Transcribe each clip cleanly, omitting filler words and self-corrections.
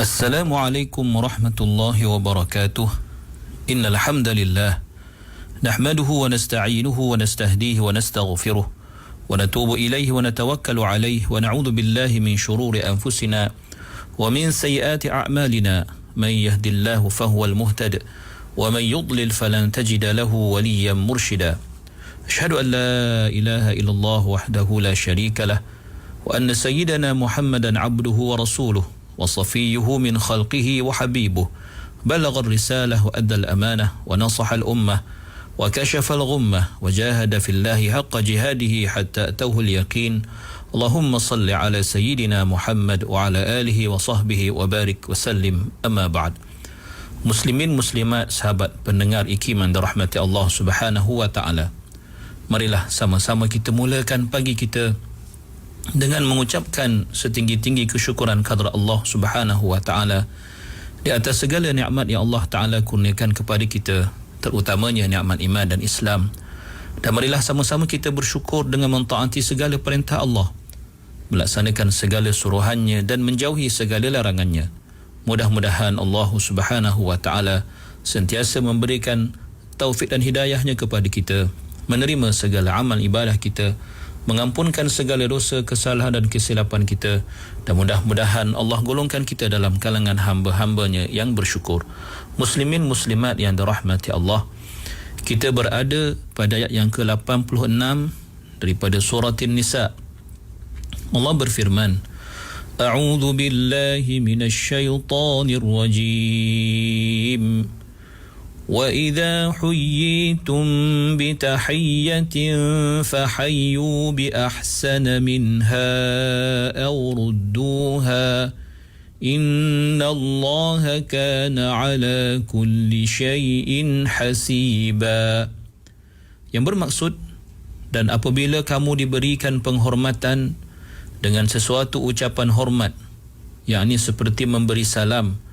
Assalamualaikum warahmatullahi wabarakatuh. Innal hamdalillah nahmaduhu wa nasta'inuhu wa nastahdihi wa nastaghfiruh wa natubu ilayhi wa natawakkalu alayhi wa na'udzu billahi min shururi anfusina wa min sayyiati a'malina. Man yahdihillahu fahuwal muhtadi wa man yudlil falan tajida lahu waliyyan murshida. Asyhadu an la ilaha illallah wahdahu la syarika lah wa anna sayyidana Muhammadan 'abduhu wa rasuluh وصفيه من خلقه وحبيبه بلغ الرسالة وأدى الأمانة ونصح الأمة وكشف الغمة وجاهد في الله حق جهاده حتى أتوه اليقين. اللهم صل على سيدنا محمد وعلى آله وصحبه وبارك وسلم. أما بعد. Muslimin muslimat, sahabat pendengar Ikiman dirahmati Allah Subhanahu wa taala. Marilah sama-sama kita mulakan pagi kita dengan mengucapkan setinggi-tinggi kesyukuran kepada Allah Subhanahu wa taala di atas segala nikmat yang Allah taala kurniakan kepada kita, terutamanya nikmat iman dan Islam. Dan marilah sama-sama kita bersyukur dengan mentaati segala perintah Allah, melaksanakan segala suruhannya dan menjauhi segala larangannya. Mudah-mudahan Allah Subhanahu wa taala sentiasa memberikan taufik dan hidayahnya kepada kita, menerima segala amal ibadah kita, mengampunkan segala dosa, kesalahan dan kesilapan kita, dan mudah-mudahan Allah golongkan kita dalam kalangan hamba-hambanya yang bersyukur. Muslimin muslimat yang dirahmati Allah, kita berada pada ayat yang ke-86 daripada surah An-Nisa. Allah berfirman, A'udzu billahi minasyaitonir rajim. وَإِذَا حُيِّيتُمْ بِتَحِيَّةٍ فَحَيُّوا بِأَحْسَنَ مِنْهَا أَوْ رُدُّوهَا إِنَّ اللَّهَ كَانَ عَلَى كُلِّ شَيْءٍ حَسِيبًا. Yang bermaksud, dan apabila kamu diberikan penghormatan dengan sesuatu ucapan hormat, yakni seperti memberi salam,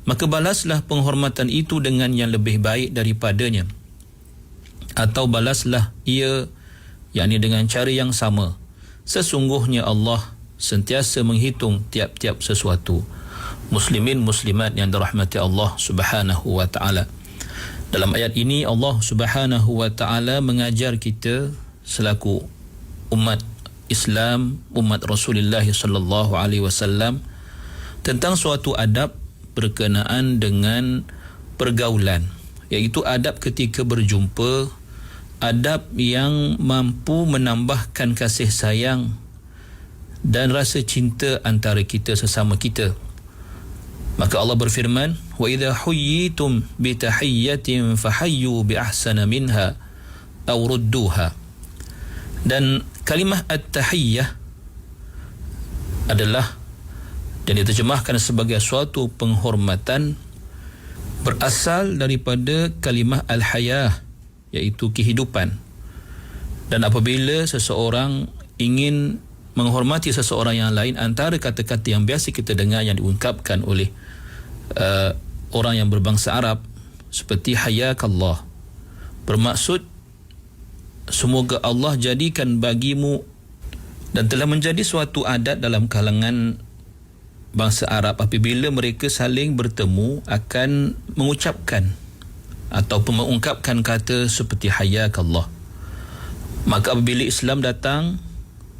maka balaslah penghormatan itu dengan yang lebih baik daripadanya, atau balaslah ia, yakni dengan cara yang sama. Sesungguhnya Allah sentiasa menghitung tiap-tiap sesuatu. Muslimin muslimat yang dirahmati Allah Subhanahu wa taala, dalam ayat ini Allah Subhanahu wa taala mengajar kita selaku umat Islam, umat Rasulullah sallallahu alaihi wasallam, tentang suatu adab berkenaan dengan pergaulan, iaitu adab ketika berjumpa, adab yang mampu menambahkan kasih sayang dan rasa cinta antara kita sesama kita. Maka Allah berfirman, wa idza huyyitum bi tahiyyatin fahayyu bi ahsana minha aw rudduha. Dan kalimah at-tahiyyah adalah, dan diterjemahkan sebagai suatu penghormatan, berasal daripada kalimah al-hayah, iaitu kehidupan. Dan apabila seseorang ingin menghormati seseorang yang lain, antara kata-kata yang biasa kita dengar yang diungkapkan oleh orang yang berbangsa Arab seperti hayakallah, bermaksud semoga Allah jadikan bagimu, dan telah menjadi suatu adat dalam kalangan bangsa Arab apabila mereka saling bertemu akan mengucapkan ataupun mengungkapkan kata seperti hayakallah. Maka apabila Islam datang,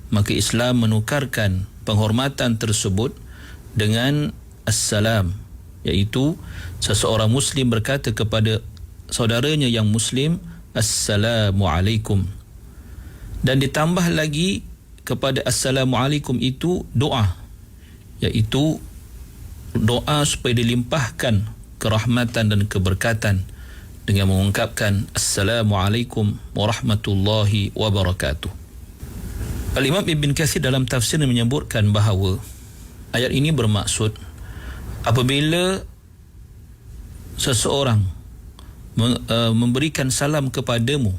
maka Islam menukarkan penghormatan tersebut dengan assalam, iaitu seseorang Muslim berkata kepada saudaranya yang Muslim, Assalamualaikum. Dan ditambah lagi kepada Assalamualaikum itu doa, iaitu doa supaya dilimpahkan kerahmatan dan keberkatan dengan mengungkapkan Assalamualaikum warahmatullahi wabarakatuh. Al-Imam Ibn Katsir dalam tafsirnya menyebutkan bahawa ayat ini bermaksud apabila seseorang memberikan salam kepadamu,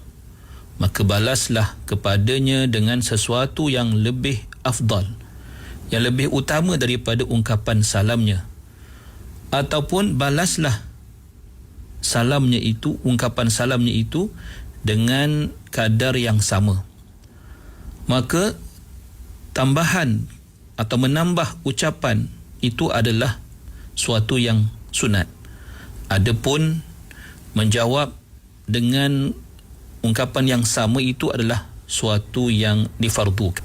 maka balaslah kepadanya dengan sesuatu yang lebih afdal, yang lebih utama daripada ungkapan salamnya, ataupun balaslah salamnya itu, ungkapan salamnya itu dengan kadar yang sama. Maka tambahan atau menambah ucapan itu adalah suatu yang sunat. Adapun menjawab dengan ungkapan yang sama itu adalah suatu yang difardukan.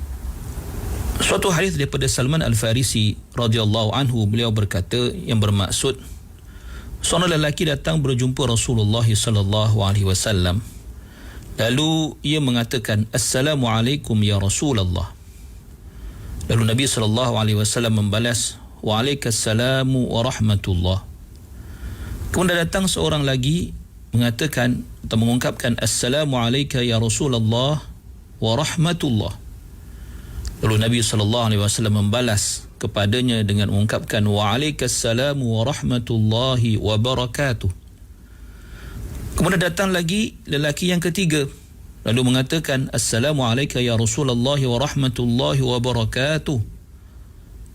Suatu hadis daripada Salman Al-Farisi radhiyallahu anhu, beliau berkata yang bermaksud, seorang lelaki datang berjumpa Rasulullah sallallahu alaihi wasallam. Lalu ia mengatakan, "Assalamualaikum ya Rasulullah." Lalu Nabi sallallahu alaihi wasallam membalas, "Waalaikumsalam wa rahmatullah." Kemudian datang seorang lagi mengatakan atau mengungkapkan, "Assalamualaikum ya Rasulullah wa rahmatullah." Lalu Nabi SAW membalas kepadanya dengan mengungkapkan, "Waalaikumsalam wa rahmatullahi wa barakatuh." Kemudian datang lagi lelaki yang ketiga, lalu mengatakan, "Assalamualaikum ya Rasulullah wa rahmatullahi wa barakatuh."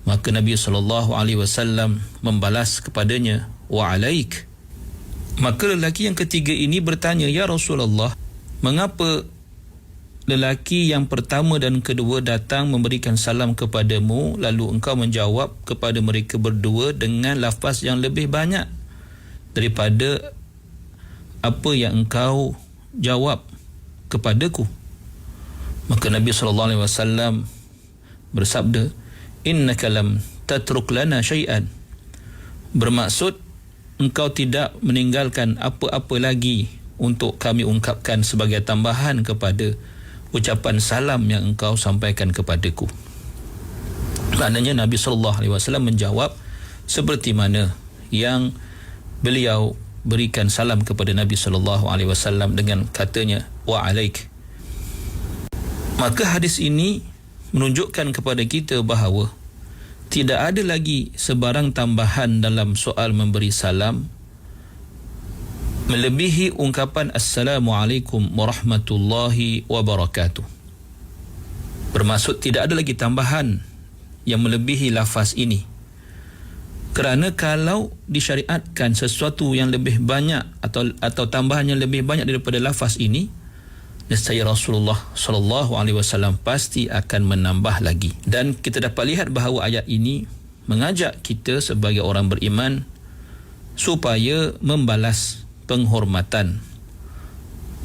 Maka Nabi SAW membalas kepadanya, "Wa'alaik." Maka lelaki yang ketiga ini bertanya, "Ya Rasulullah, mengapa lelaki yang pertama dan kedua datang memberikan salam kepadamu, lalu engkau menjawab kepada mereka berdua dengan lafaz yang lebih banyak daripada apa yang engkau jawab kepadaku?" Maka Nabi SAW bersabda, "Innaka lam tatruk lana syai'an." Bermaksud, engkau tidak meninggalkan apa-apa lagi untuk kami ungkapkan sebagai tambahan kepada ucapan salam yang engkau sampaikan kepadaku. Maknanya Nabi SAW menjawab seperti mana yang beliau berikan salam kepada Nabi SAW dengan katanya, "Wa'alaik." Maka hadis ini menunjukkan kepada kita bahawa tidak ada lagi sebarang tambahan dalam soal memberi salam melebihi ungkapan Assalamualaikum warahmatullahi wabarakatuh. Bermaksud tidak ada lagi tambahan yang melebihi lafaz ini. Kerana kalau disyariatkan sesuatu yang lebih banyak atau tambahan yang lebih banyak daripada lafaz ini, nescaya Rasulullah sallallahu alaihi wasallam pasti akan menambah lagi. Dan kita dapat lihat bahawa ayat ini mengajak kita sebagai orang beriman supaya membalas penghormatan,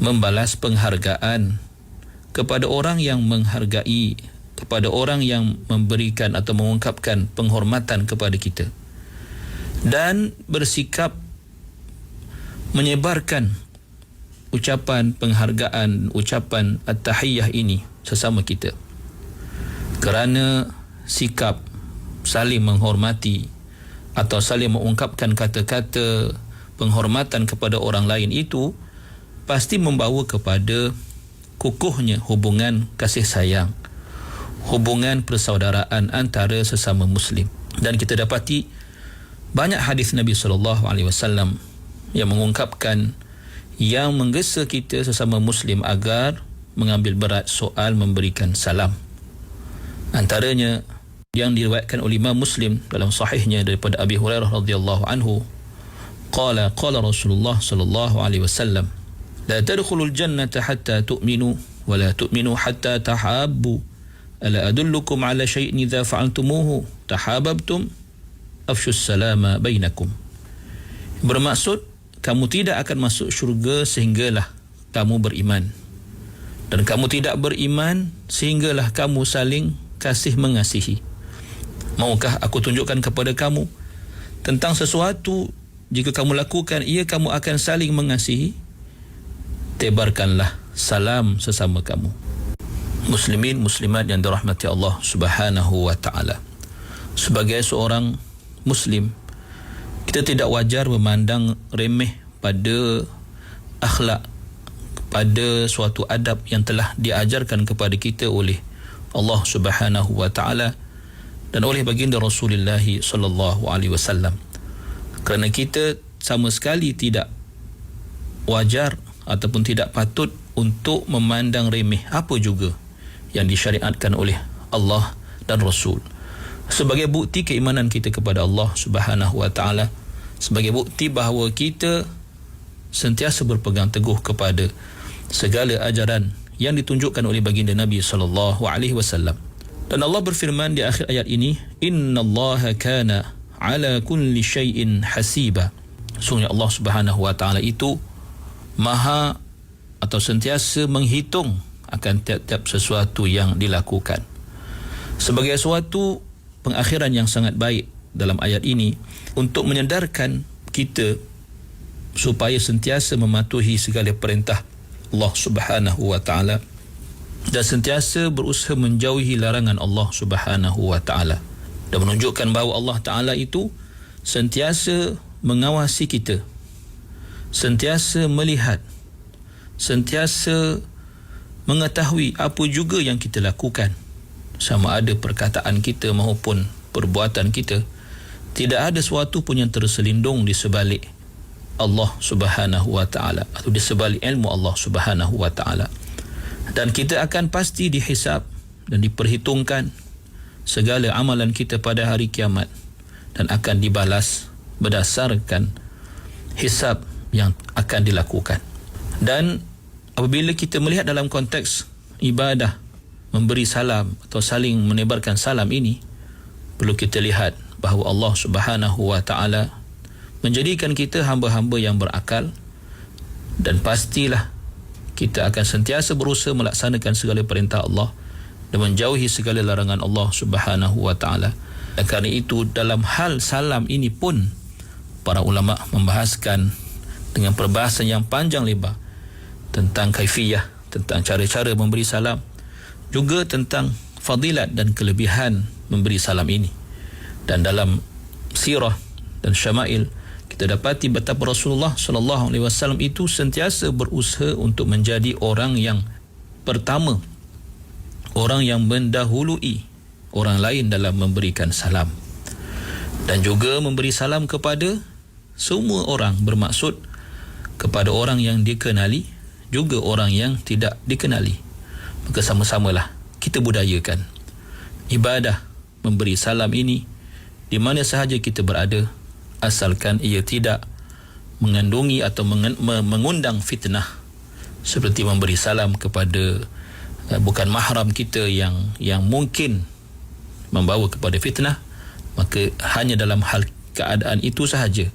membalas penghargaan kepada orang yang menghargai, kepada orang yang memberikan atau mengungkapkan penghormatan kepada kita, dan bersikap menyebarkan ucapan penghargaan, ucapan at-tahiyyah ini sesama kita. Kerana sikap saling menghormati atau saling mengungkapkan kata-kata penghormatan kepada orang lain itu pasti membawa kepada kukuhnya hubungan kasih sayang, hubungan persaudaraan antara sesama Muslim. Dan kita dapati banyak hadis Nabi SAW yang mengungkapkan, yang menggesa kita sesama Muslim agar mengambil berat soal memberikan salam. Antaranya yang diriwayatkan oleh Imam Muslim dalam sahihnya daripada Abi Hurairah radhiyallahu anhu, qala Rasulullah sallallahu alaihi wasallam, la tadkhulul jannata hatta tu'minu wa la tu'minu hatta tahabbu, ala adullukum ala syai'in idza fa'altumuhu tahabbtum afshus salama bainakum. Bermaksud, kamu tidak akan masuk syurga sehinggalah kamu beriman, dan kamu tidak beriman sehinggalah kamu saling kasih mengasihi. Maukah aku tunjukkan kepada kamu tentang sesuatu, jika kamu lakukan ia, kamu akan saling mengasihi? Tebarkanlah salam sesama kamu. Muslimin, muslimat yang dirahmati Allah Subhanahu wa ta'ala, sebagai seorang Muslim, kita tidak wajar memandang remeh pada akhlak, pada suatu adab yang telah diajarkan kepada kita oleh Allah Subhanahu wa ta'ala dan oleh baginda Rasulullah sallallahu alaihi wasallam. Kerana kita sama sekali tidak wajar ataupun tidak patut untuk memandang remeh apa juga yang disyariatkan oleh Allah dan Rasul, sebagai bukti keimanan kita kepada Allah Subhanahu wa ta'ala, sebagai bukti bahawa kita sentiasa berpegang teguh kepada segala ajaran yang ditunjukkan oleh baginda Nabi sallallahu alaihi wasallam. Dan Allah berfirman di akhir ayat ini, innallaha kana ala kulli syai'in hasiba. Sungguhnya Allah Subhanahu wa taala itu maha atau sentiasa menghitung akan tiap-tiap sesuatu yang dilakukan. Sebagai suatu pengakhiran yang sangat baik dalam ayat ini untuk menyedarkan kita supaya sentiasa mematuhi segala perintah Allah Subhanahu wa taala dan sentiasa berusaha menjauhi larangan Allah Subhanahu wa taala, dan menunjukkan bahawa Allah taala itu sentiasa mengawasi kita, sentiasa melihat, sentiasa mengetahui apa juga yang kita lakukan, sama ada perkataan kita maupun perbuatan kita. Tidak ada sesuatu pun yang terselindung di sebalik Allah Subhanahu wa taala atau di sebalik ilmu Allah Subhanahu wa taala. Dan kita akan pasti dihisab dan diperhitungkan segala amalan kita pada hari kiamat, dan akan dibalas berdasarkan hisab yang akan dilakukan. Dan apabila kita melihat dalam konteks ibadah memberi salam atau saling menebarkan salam ini, perlu kita lihat bahawa Allah Subhanahu wa taala menjadikan kita hamba-hamba yang berakal, dan pastilah kita akan sentiasa berusaha melaksanakan segala perintah Allah dan menjauhi segala larangan Allah Subhanahu wa taala. Dan kerana itu dalam hal salam ini pun para ulama membahaskan dengan perbahasan yang panjang lebar tentang kaifiyah, tentang cara-cara memberi salam, juga tentang fadilat dan kelebihan memberi salam ini. Dan dalam sirah dan syama'il kita dapati betapa Rasulullah sallallahu alaihi wasallam itu sentiasa berusaha untuk menjadi orang yang pertama, orang yang mendahului orang lain dalam memberikan salam, dan juga memberi salam kepada semua orang, bermaksud kepada orang yang dikenali juga orang yang tidak dikenali. Maka sama-samalah kita budayakan ibadah memberi salam ini di mana sahaja kita berada, asalkan ia tidak mengandungi atau mengundang fitnah, seperti memberi salam kepada bukan mahram kita yang mungkin membawa kepada fitnah. Maka hanya dalam hal keadaan itu sahaja.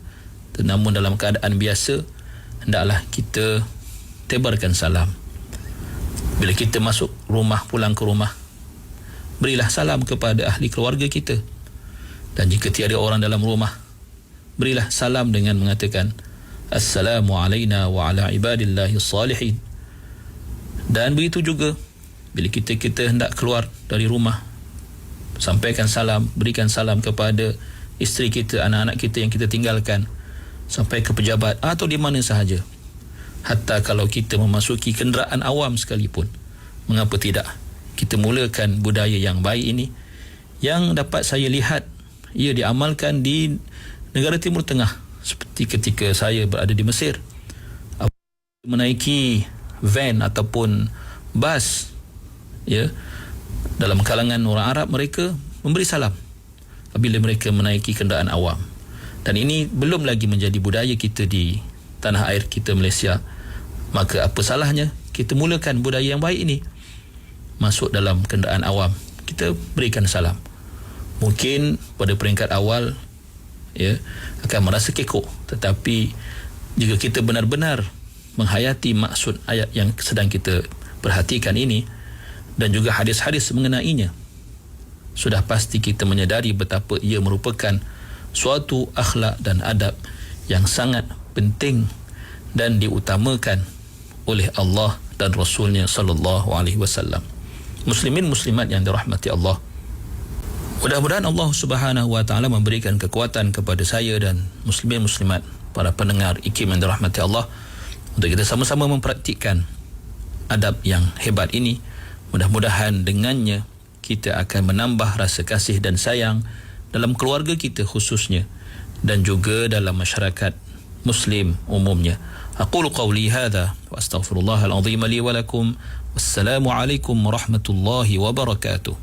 Namun dalam keadaan biasa, hendaklah kita tebarkan salam. Bila kita masuk rumah, pulang ke rumah, berilah salam kepada ahli keluarga kita. Dan jika tiada orang dalam rumah, berilah salam dengan mengatakan Assalamu alayna wa ala ibadillahi salihin. Dan begitu juga bila kita hendak keluar dari rumah, sampaikan salam, berikan salam kepada isteri kita, anak-anak kita yang kita tinggalkan, sampai ke pejabat atau di mana sahaja. Hatta kalau kita memasuki kenderaan awam sekalipun, mengapa tidak kita mulakan budaya yang baik ini, yang dapat saya lihat ia diamalkan di negara Timur Tengah. Seperti ketika saya berada di Mesir, menaiki van ataupun bas, ya, dalam kalangan orang Arab, mereka memberi salam apabila mereka menaiki kenderaan awam. Dan ini belum lagi menjadi budaya kita di tanah air kita Malaysia. Maka apa salahnya kita mulakan budaya yang baik ini, masuk dalam kenderaan awam kita berikan salam. Mungkin pada peringkat awal, ya, akan merasa kekok, tetapi jika kita benar-benar menghayati maksud ayat yang sedang kita perhatikan ini dan juga hadis-hadis mengenainya, sudah pasti kita menyadari betapa ia merupakan suatu akhlak dan adab yang sangat penting dan diutamakan oleh Allah dan Rasulnya sallallahu alaihi wasallam. Muslimin muslimat yang dirahmati Allah, mudah-mudahan Allah Subhanahu wa taala memberikan kekuatan kepada saya dan muslimin muslimat, para pendengar IKIM yang dirahmati Allah, untuk kita sama-sama mempraktikkan adab yang hebat ini. Mudah-mudahan dengannya kita akan menambah rasa kasih dan sayang dalam keluarga kita khususnya, dan juga dalam masyarakat muslim umumnya. Aqulu qawli hadha wa astaghfirullahal azim li wa lakum. Wassalamu alaikum warahmatullahi wabarakatuh.